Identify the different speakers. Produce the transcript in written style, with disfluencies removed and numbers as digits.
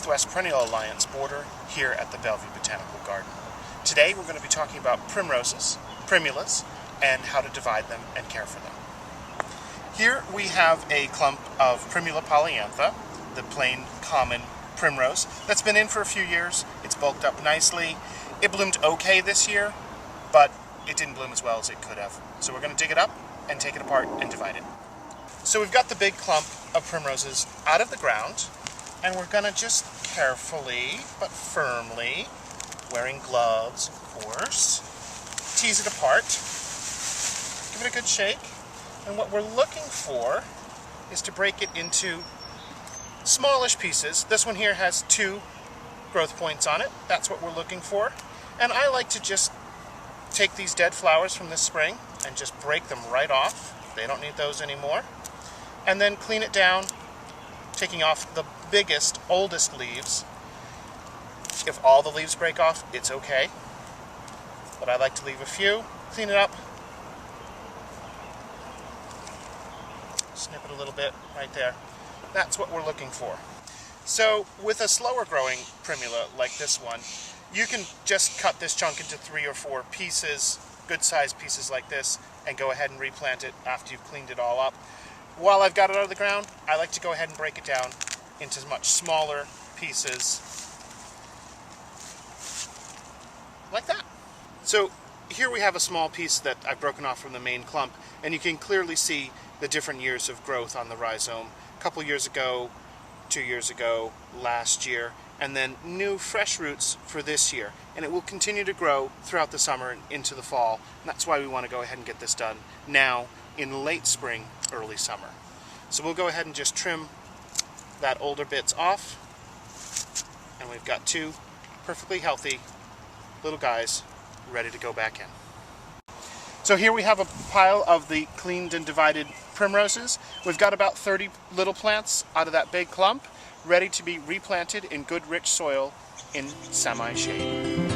Speaker 1: Northwest Perennial Alliance border here at the Bellevue Botanical Garden. Today we're going to be talking about primroses, primulas, and how to divide them and care for them. Here we have a clump of Primula polyantha, the plain common primrose, that's been in for a few years. It's bulked up nicely. It bloomed okay this year, but it didn't bloom as well as it could have. So we're going to dig it up and take it apart and divide it. So we've got the big clump of primroses out of the ground, and we're going to just carefully but firmly, wearing gloves of course, tease it apart, give it a good shake, and what we're looking for is to break it into smallish pieces. This one here has 2 growth points on it. That's what we're looking for. And I like to just take these dead flowers from this spring and just break them right off. They don't need those anymore. And then clean it down, taking off the biggest, oldest leaves. If all the leaves break off, it's okay. But I like to leave a few, clean it up, snip it a little bit right there. That's what we're looking for. So with a slower growing primula like this one, you can just cut this chunk into 3 or 4 pieces, good sized pieces like this, and go ahead and replant it after you've cleaned it all up. While I've got it out of the ground, I like to go ahead and break it down into much smaller pieces like that. So here we have a small piece that I've broken off from the main clump, and you can clearly see the different years of growth on the rhizome. A couple years ago, 2 years ago, last year, and then new fresh roots for this year. And it will continue to grow throughout the summer and into the fall. And that's why we want to go ahead and get this done now in late spring, early summer. So we'll go ahead and just trim that older bits off. And we've got 2 perfectly healthy little guys ready to go back in. So here we have a pile of the cleaned and divided primroses. We've got about 30 little plants out of that big clump, ready to be replanted in good rich soil in semi-shade.